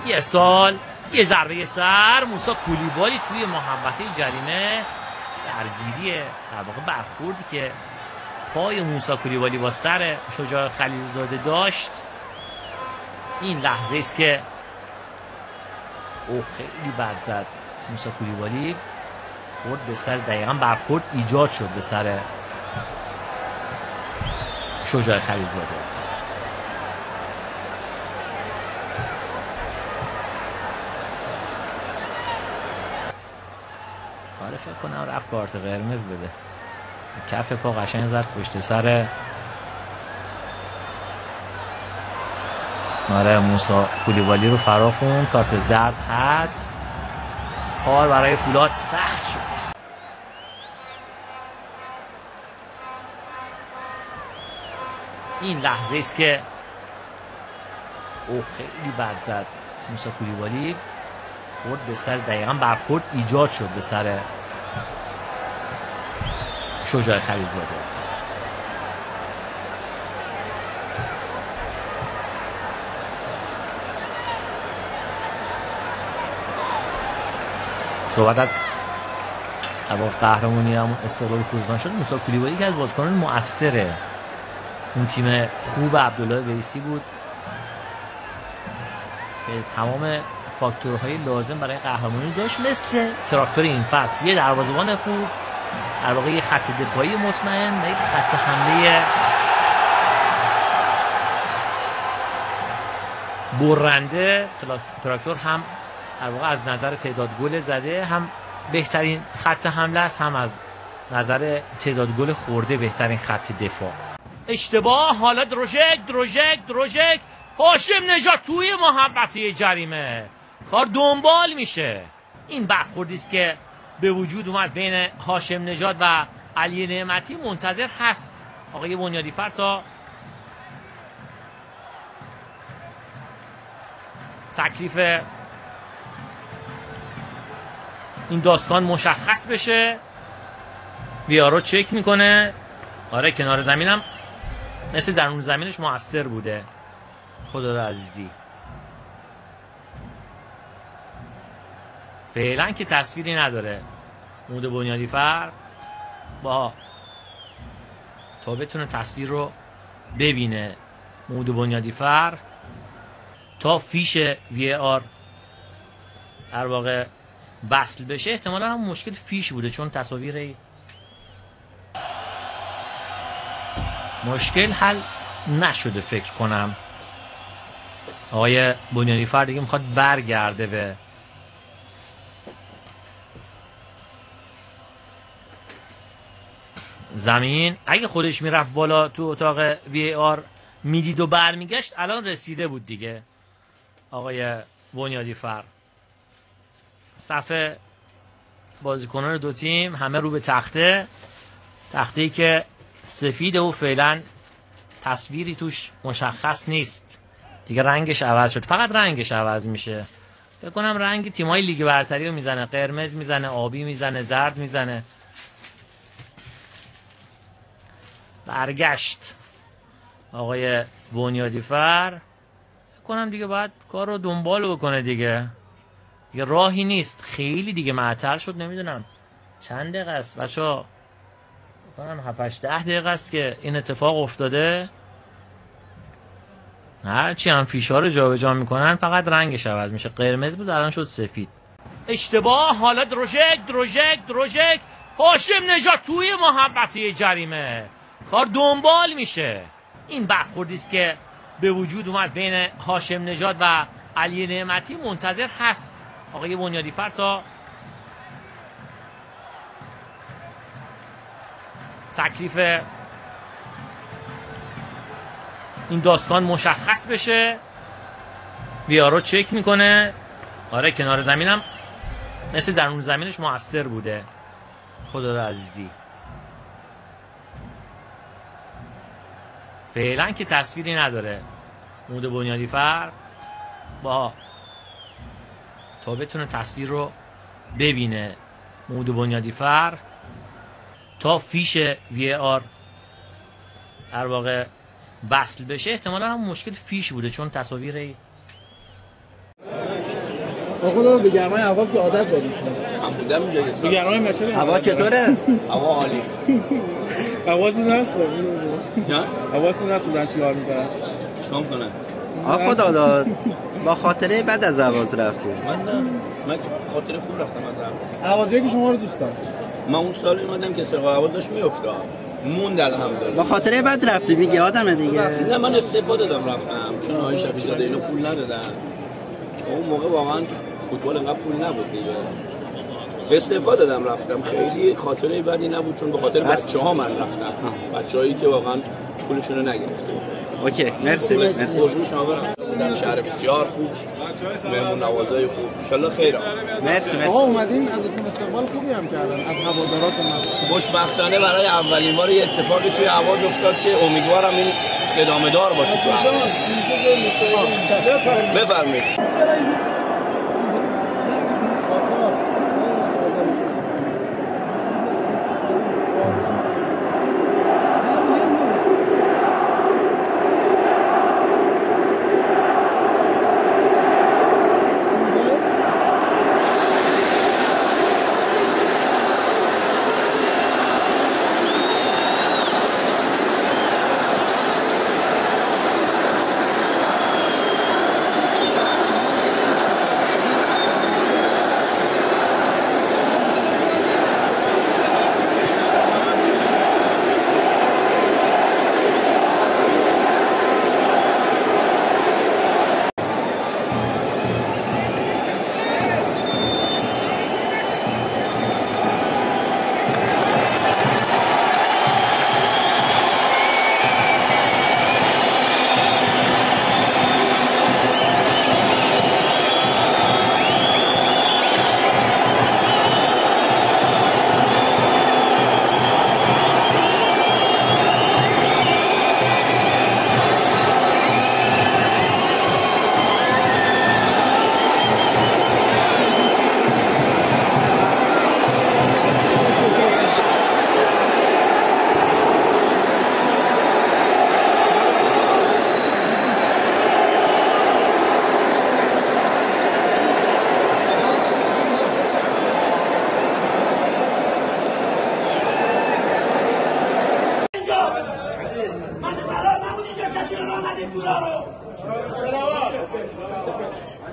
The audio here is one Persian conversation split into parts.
یه سال یه ضربه سر موسی کولیبالی توی محوطه جریمه، درگیری در واقع برخوردی که پای موسی کولیبالی با سر شجاع خلیلزاده داشت. این لحظه است که او خیلی بد زد موسی کولیبالی، خورد به سر، دقیقا برخورد ایجاد شد به سر شجاع خلیلزاده. آره فکر کنم رفت کارت قرمز بده، کف پا قشنگ زد پشت سر موسی کولیبالی رو فرا خوند. کارت زرد هست، کار برای فولاد سخت شد. این لحظه است که او خیلی بد زد موسی کولیبالی، خورد به سر، دقیقا برخورد ایجاد شد به سر شجاع خلیلزاده. صحبت از قهرمانی هم استقلال خوزستان شد. موسی کولیبالی که از بازیکنان مؤثر اون تیم خوب عبدالله ویسی بود که تمام فاکتورهای لازم برای قهرمانی داشت، مثل تراکتور این فصل. یه دروازه‌بان خوب، در واقع یه خط دفاعی مطمئن و یک خط حمله برنده. تراکتور هم در واقع از نظر تعداد گل زده هم بهترین خط حمله است، هم از نظر تعداد گل خورده بهترین خط دفاع. اشتباه، حالا دروژک هاشم نژاد توی محوطه جریمه، کار دنبال میشه. این برخوردی است که به وجود اومد بین هاشم نژاد و علی نعمتی. منتظر هست آقای بنیادیفر تا تکلیف این داستان مشخص بشه. ویارو چک میکنه. آره کنار زمینم مثل درون زمینش موثر بوده. خدا عزیزی فعلا که تصویری نداره مود بنیادیفر، با تا بتونه تصویر رو ببینه مود بنیادیفر، تا فیش وی آر در واقع وصل بشه. احتمالا هم مشکل فیش بوده، چون تصاویر مشکل حل نشده فکر کنم. آقای بنیادیفر دیگه میخواد برگرده به زمین. اگه خودش میرفت بالا تو اتاق وی آر میدید و برمیگشت، الان رسیده بود دیگه. آقای بنیادیفر، صف بازیکنان دو تیم همه رو به تخته‌ای که سفیده و فعلا تصویری توش مشخص نیست دیگه. رنگش عوض شد، فقط رنگش عوض میشه. فکر کنم رنگ تیمای لیگ برتری رو میزنه، قرمز میزنه، آبی میزنه، زرد میزنه. برگشت آقای بنیادیفر. فکر کنم دیگه باید کار رو دنبال بکنه دیگه راهی نیست. خیلی دیگه معطل شد. نمیدونم چند دقیقه است بچه‌ها، کنم 7-8-10 دقیقه است که این اتفاق افتاده. هرچی هم فیشا رو جابجا میکنن فقط رنگش عوض میشه. قرمز بود الان شد سفید. اشتباه، حالا دروژک هاشم نژاد توی محوطه جریمه، کار دنبال میشه. این برخوردی است که به وجود اومد بین هاشم نژاد و علی نعمتی. منتظر هست آقای بنیادیفر تا تکلیف این داستان مشخص بشه. ویارو چک میکنه. آره کنار زمینم مثل درون زمینش موثر بوده. خدا عزیزی فعلا که تصویری نداره مود بنیادیفر، با تا بتونه تصویر رو ببینه مود بنیادیفر، تا فیش وی آر در واقع وصل بشه. احتمالا هم مشکل فیش بوده، چون تصاویر خدا به گرمای حواس که عادت داریم شما. من بودم اینجا یه به گرمای مشهد هوا چطوره؟ هوا عالی. حواستون هست جان؟ حواستون هست بودن چیکار می‌کنن؟ چون کنن؟ آقا خدا با خاطره بعد از اهواز رفتی. من خاطر خوب رفتم از اهواز. اهوازی که شما رو دوست دارم. من اون سال اومدم که سرقه هوا داشت میافتاد. موند الحمدلله. با خاطره بعد رفتی میگه آدمه دیگه. نه من استفاده دادم رفتم چون آقای شفیع‌زاده اینو پول ندادن. اون موقع واقعا فوتبال انقدر پول نبود دیگه. استفاده دادم رفتم خیلی خاطره بدی نبود چون به خاطر بچه‌ها من رفتم. بچه‌هایی که واقعا پولشون رو نگرفته. اوکی مرسی. مرسی. شما برم شهر بسیار خوب. مهمون نوازای خوب. ان شاءالله خیر. مرسی. آقا اومدین ازتون استقبال خوبی هم کردن از هوادارات مخصوصا. خوشبختانه برای اولین بار یه اتفاقی توی اهواز افتاد که امیدوارم این ادامه دار باشه تو اهواز. بفرمایید.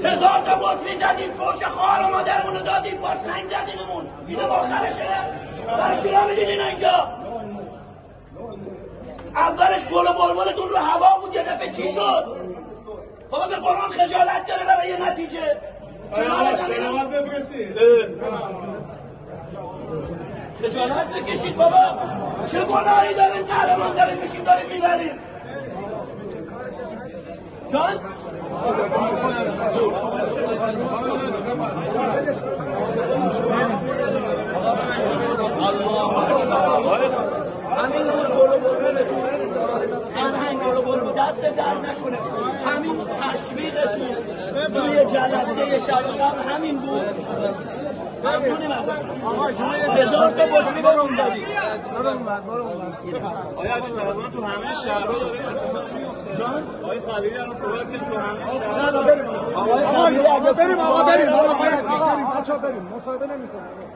هزار تا بطری زدید فوش خواهر و مادرمونو دادید بار سنگ زدیدمون اینو آخرشه برای چرا میدین اینا اینجا اولش گل و بلبلتون رو هوا بود یه دفعه چی شد بابا به قرآن خجالت داره برای یه نتیجه خجالت بکشید بابا چه گناهی داریم قهرمان داریم میشیم داریم میبریم جان همین گل و بلبلتون همین گل و بلبل دست در نکنه همین تشویقتون توی جلسه شب قبل همین بود ممنونیم هزار تا بطری به روم زدی آیا اشترامان تو همه شهرها جان؟ آقای خبیری الان صحبت کنیم تو همه شهرها بریم مصاحبه نمی‌کنیم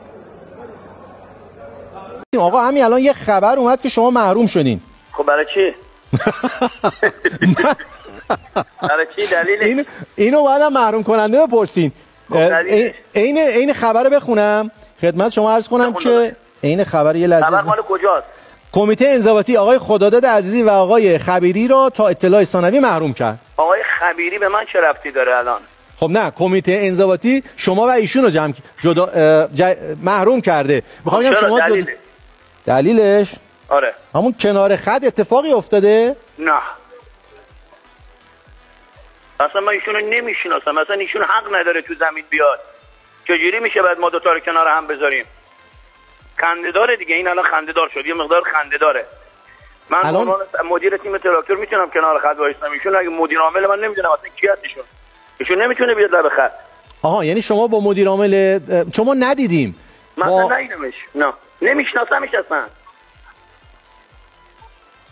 آقا همین الان یه خبر اومد که شما محروم شدین. خب برای چی؟ برای چی دلیل؟ اینو بعدم محروم کننده بپرسین. این خبر رو بخونم خدمت شما عرض کنم که این خبر یه لحظه خبر مال کجاست؟ کمیته انضباطی آقای خداداد عزیزی و آقای خبیری رو تا اطلاع ثانوی محروم کرد. آقای خبیری به من چه ربطی داره الان؟ خب نه کمیته انضباطی شما و ایشون رو محروم کرده. میخوام بگم شما دلیلش آره همون کنار خط اتفاقی افتاده؟ نه اصلا من ایشونو نمیشناسم اصلا ایشون حق نداره تو زمین بیاد چجوری میشه بعد ما دوتا رو کنار هم بذاریم خنده داره دیگه این الان خنده دار شد یه مقدار خنده داره من الان مدیر تیم تراکتور میتونم کنار خط وایسم ایشون اگه مدیر عامل من نمیدونم اصلا کی هستشون ایشون نمیتونه بیاد لب خط آها یعنی شما با مدیر عامل شما ندیدیم من ندیدمش نه نمیشناسمش اصلا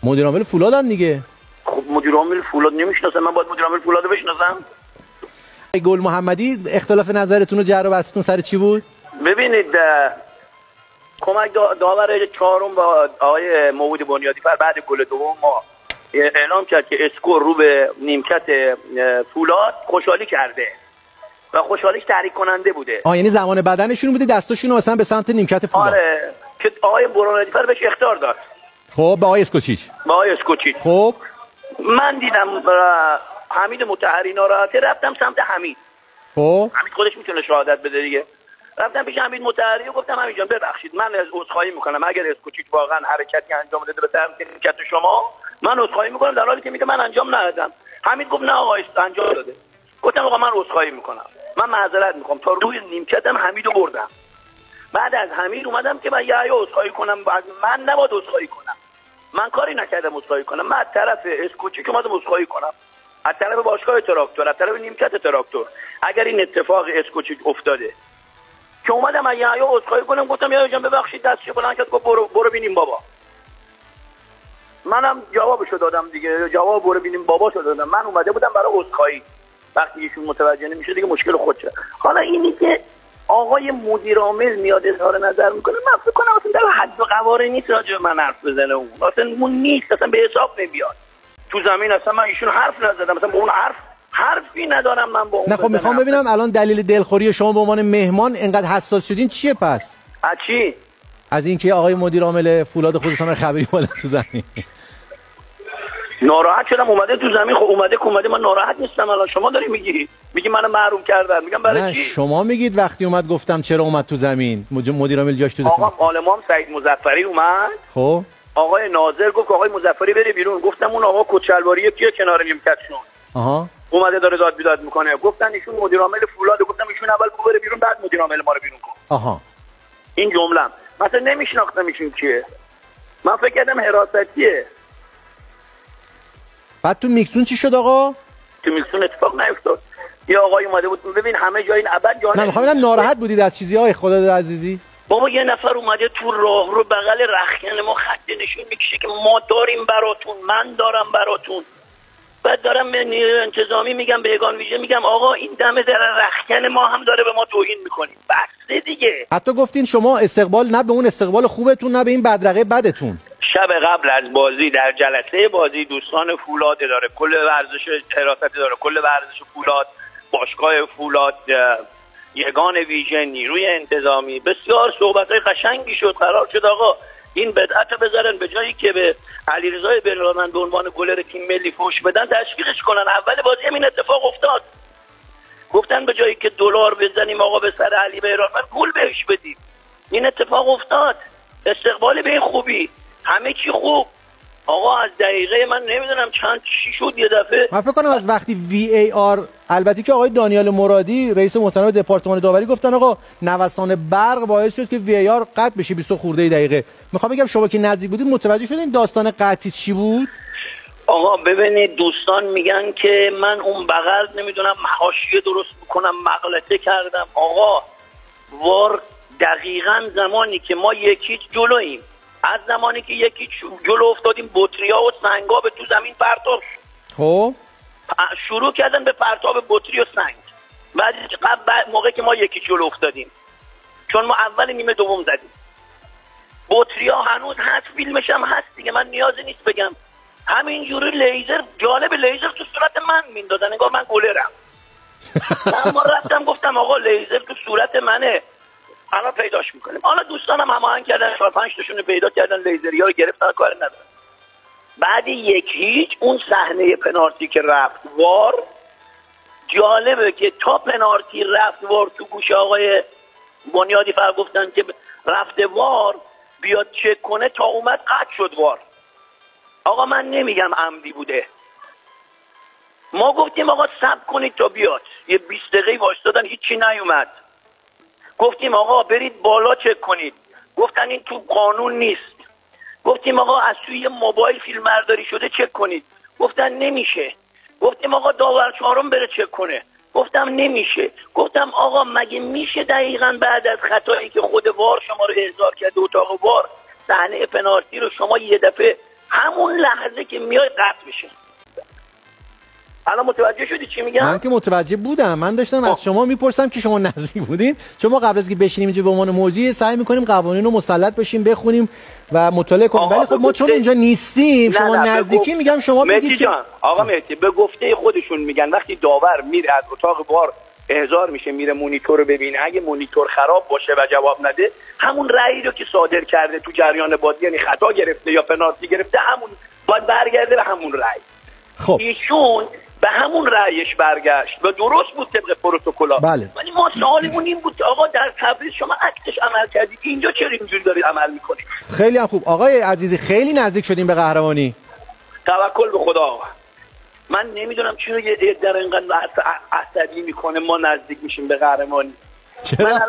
مدیر عامل فولادن دیگه خب مدیر عامل فولاد نمیشناسم من باید مدیر عامل فولاد بشناسم گل محمدی اختلاف نظرتون و جر و بحثتون سر چی بود؟ ببینید کمک داور چهارم با آقای موعود بنیادیفر بعد گل دوم ما اعلام کرد که اسکور رو به نیمکت فولاد خوشحالی کرده و خوشحالیش تحریک کننده بوده. یعنی زمان بدنشون بوده دستاشون رو مثلا به سمت نیمکت فولاد. آره که آقای بنیادیفر بهش اخطار داد. خب به آقای اسکوچیچ. خب من دیدم حمید مطهری ناراحته، رفتم سمت حمید. خب حمید خودش میتونه شهادت بده دیگه. رفتم پیش حمید مطهری و گفتم حمید جان ببخشید من از عذرخواهی میکنم اگر اسکوچیچ واقعا حرکتی انجام داده به طرف نیمکت شما من عذرخواهی میکنم، در حالی که میگه من انجام ندادم. حمید گفت نه آقا انجام داده. گفتم آقا من عذرخواهی میکنم، من معذرت میخوام، تا روی نیمکتم حمیدو بردم. بعد از حمید اومدم که من یا عذرخواهی کنم، من نباید عذرخواهی کنم، من کاری نکردم عذرخواهی کنم، من از طرف اسکوچیچ اومدم عذرخواهی کنم، از طرف باشگاه تراکتور، از طرف نیمکت تراکتور. اگر این اتفاق اسکوچیچ افتاده که اومدم از یا عذرخواهی کنم، گفتم یا جان ببخشید دستش بلند کرد گفت برو ببینیم بابا. منم جوابشو دادم دیگه، جواب برو ببینیم باباشو دادم. من اومده بودم برای عذرخواهی، وقتی ایشون متوجه نمیشه دیگه مشکل خودشه. حالا اینی که آقای مدیر عامل میاد اظهار نظر میکنه، من فکر کنم اصلا در حد و قواره نیست راجع به من حرف بزنه، اون اصلا اون نیست، اصلا به حساب نمیاد. تو زمین اصلا من ایشون حرف نزدم، اصلا با اون حرفی ندارم من با اون. نه خب میخوام ببینم الان دلیل دلخوری شما به عنوان مهمان اینقدر حساس شدین چیه پس؟ از چی؟ از اینکه آقای مدیر عامل فولاد خودشان خبری اومدن تو زمین. ناراحت شدم اومده تو زمین. خب اومده من ناراحت نیستم. الان شما داری میگی منو محروم کردن، میگم برای چی؟ شما میگید وقتی اومد گفتم چرا اومد تو زمین، مدیر عامل جاش تو زمین. آقا عالمام سعید مظفری اومد، خب آقای ناظر گفت آقای مظفری بره بیرون. گفتم اون آقا کچلواریه کیه کنار نیمکتشون؟ اومده داره داد بیداد میکنه. گفتن ایشون مدیر عامل فولاد. گفتم ایشون اول بره بیرون بعد مدیر عامل ما رو بیرون کن. این جمله‌ام مثلا نمیشناختم ایشون کیه، من فکر کردم حراستیه. بعد تو میکسون چی شد آقا؟ تو میکسون اتفاق نیفتاد. یه آقای اومده بود، ببین همه جای این ابد جان. نه میخوام ببینم ناراحت بودید از چیزی های خدا عزیزی؟ بابا یه نفر اومده تو راه رو بغل رختکن ما خط نشون میکشه که ما داریم براتون، من دارم براتون. بعد دارم به نیروی انتظامی میگم، به یگان ویژه میگم آقا این دم در رختکن ما هم داره به ما توهین میکنیم. بس دیگه. حتی گفتین شما استقبال نه به اون استقبال خوبتون نه به این بدرقه بدتون. شب قبل از بازی در جلسه بازی دوستان فولاد داره، کل ورزش حراست داره، کل ورزش فولاد، باشگاه فولاد، یگان ویژه، نیروی انتظامی، بسیار صحبت‌های قشنگی شد. قرار شد آقا این بدعت رو بذارن به جایی که به علیرضا بن‌رحمن به عنوان گلر تیم ملی فوش بدن تشویقش کنن. اول بازی همین اتفاق افتاد. گفتن به جایی که دلار بزنیم آقا به سر علی بن‌رحمن گل بهش بدیم. این اتفاق افتاد. استقبال به این خوبی، همه چی خوب. آقا از دقیقه من نمیدونم چند چی شد یه دفعه. من فکر کنم از وقتی VAR، البته که آقای دانیال مرادی رئیس محترم دپارتمان داوری گفتن آقا نوسان برق باعث شد که VAR قطع بشه 20 خورده دقیقه. میخوام بگم شما که نزدیک بودید متوجه شدین داستان قطعی چی بود؟ آقا ببینید دوستان میگن که من اون بغل نمیدونم حاشیه درست میکنم مغلطه کردم. آقا وار دقیقاً زمانی که ما یکیچ جلوییم، از زمانی که یکی جلو افتادیم بطریا و سنگا به تو زمین پرتاب خب شروع کردن به پرتاب بطری و سنگ. بعد موقعی که ما یکی جلو افتادیم، چون ما اول نیمه دوم زدیم، بطریا هنوز هست، فیلمش هم هست دیگه، من نیازی نیست بگم. همینجوری لیزر، جالب لیزر تو صورت من میندازن انگار من گلرم. اما رفتم گفتم آقا لیزر تو صورت منه، الان پیداش میکنیم. حالا دوستانم هماهنگ کردن 4-5 تاشون پیدا کردن، لیزریا رو گرفتن، کار ندارن. بعد 1-0 اون صحنه پنالتی که رفت وار، جالبه که تا پنالتی رفت وار تو گوش آقای بنیادی فر گفتن که رفته وار بیاد چک کنه، تا اومد قطع شد وار. آقا من نمیگم عمدی بوده، ما گفتیم آقا صبر کنید تا بیاد. یه 20 دقیقه وایستادن هیچی نیومد. گفتیم آقا برید بالا چک کنید، گفتن این تو قانون نیست. گفتیم آقا از توی موبایل فیلم برداری شده چک کنید، گفتن نمیشه. گفتیم آقا داور چهارم بره چک کنه، گفتم نمیشه. گفتم آقا مگه میشه دقیقاً بعد از خطایی که خود وار شما رو احضار کرده اتاق وار، صحنه پنالتی رو شما یه دفعه همون لحظه که میای قطع بشه؟ الان متوجه شدی چی میگم؟ من که متوجه بودم. من داشتم از شما میپرسم که شما نزدیک بودین، چون ما قبل از که بشینیم اینجا به عنوان موجی سعی میکنیم قوانین رو مسلط بشیم، بخونیم و مطالعه کنیم، ولی خب ما چون اونجا نیستیم شما نزدیکی میگم شما بگید که آقا مهدی به گفته خودشون میگن وقتی داور میره از اتاق وار احضار میشه میره مونیتور رو ببینه، اگه مونیتور خراب باشه و جواب نده همون رأیی رو که صادر کرده تو جریان بازی، یعنی خطا گرفته یا پنالتی گرفته، همون باید برگرده به همون رأی. خب ایشون به همون رأیش برگشت و درست بود طبق پروتکل‌ها. بله. ولی ما سوالمون این بود آقا در تبریز شما عکسش عمل کردید، اینجا چرا اینجوری دارید عمل میکنید؟ خیلی هم خوب آقای عزیزی، خیلی نزدیک شدیم به قهرمانی. توکل به خدا آقا. من نمیدونم چرا یه عده اینقدر عصبی میکنه ما نزدیک میشیم به قهرمانی. چرا؟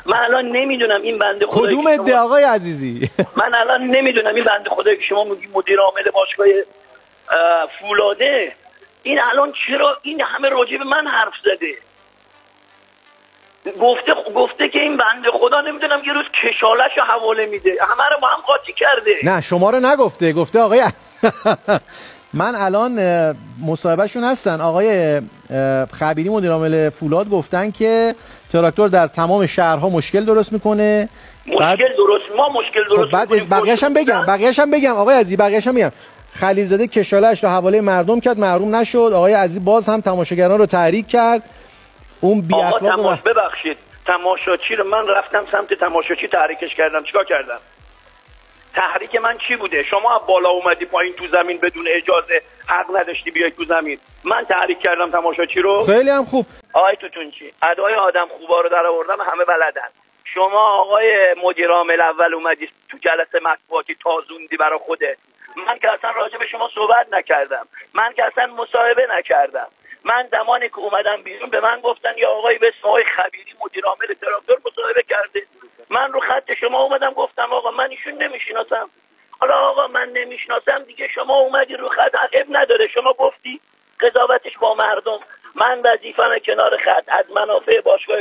من الان نمیدونم این بنده خدایی کدوم عده آقای عزیزی؟ من الان نمیدونم این بنده خدایی که شما میگی مدیر عامل باشگاه فولاده، این الان چرا این همه راجع به من حرف زده؟ گفته که این بنده خدا نمیدونم یه روز کشاله‌شو حواله میده، همه رو با هم قاطی کرده. نه شما رو نگفته، گفته آقای من الان مصاحبهشون هستن، آقای خبیری مدیر عامل فولاد گفتن که تراکتور در تمام شهرها مشکل درست میکنه. ما مشکل درست بعد بقیه‌ش هم بگم آقای عزیزی، بقیه‌ش هم میگم. خلیلزاده کشاله‌اش رو حواله مردم کرد، محروم نشد. آقای عزیزی باز هم تماشاگران رو تحریک کرد. اون بی اخلاق ببخشید تماشاچی رو من رفتم سمت تماشاچی تحریکش کردم، چیکار کردم؟ تحریک من چی بوده؟ شما بالا اومدی پایین تو زمین بدون اجازه، حق نداشتی بیای تو زمین. من تحریک کردم تماشاچی رو. خیلی هم خوب. آقای توتونچی ادای آدم خوبا رو در آوردم، همه بلدن. شما آقای مدیر عامل اول اومدی تو جلسه مطبوعاتی تازوندی برای خودت. من که اصلا راجع به شما صحبت نکردم، من که اصلا مصاحبه نکردم. من زمانی که اومدم بیرون به من گفتن یا آقای به اسم آقای خبیری مدیر عامل تراکتور مصاحبه کرده. من رو خط شما اومدم گفتم آقا من ایشون نمیشناسم. حالا آقا من نمیشناسم دیگه، شما اومدی رو خط، عیب نداره، شما گفتی قضاوتش با مردم. من وظیفه‌مه کنار خط از منافع باشگاه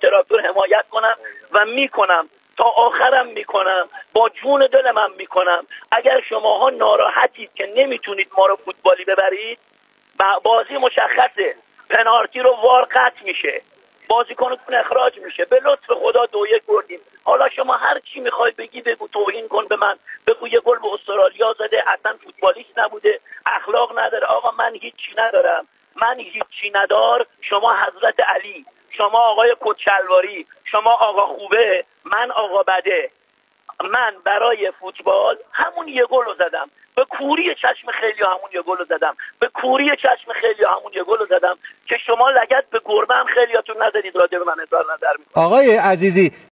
تراکتور حمایت کنم و میکنم تا آخرم میکنم، با جون دل من میکنم. اگر شماها ناراحتید که نمیتونید ما رو فوتبالی ببرید، بازی مشخصه، پنالتی رو وار قطع میشه، بازیکنتون اخراج میشه، به لطف خدا 2-1 بردیم. حالا شما هر چی میخوای بگی بگو، توهین کن به من، بگو یه گل به استرالیا زده، اصلا فوتبالیست نبوده، اخلاق نداره. آقا من هیچی ندارم، من هیچی ندار. شما حضرت علی، شما آقای کچلواری، شما آقا خوبه، من آقا بده. من برای فوتبال همون یه گل رو زدم، به کوری چشم خیلی همون یه گل رو زدم، به کوری چشم خیلی همون یه گل رو زدم که شما لگد به گربه هم خیلیاتون نزدید راجع به من اظهار نظر میکنید. آقای عزیزی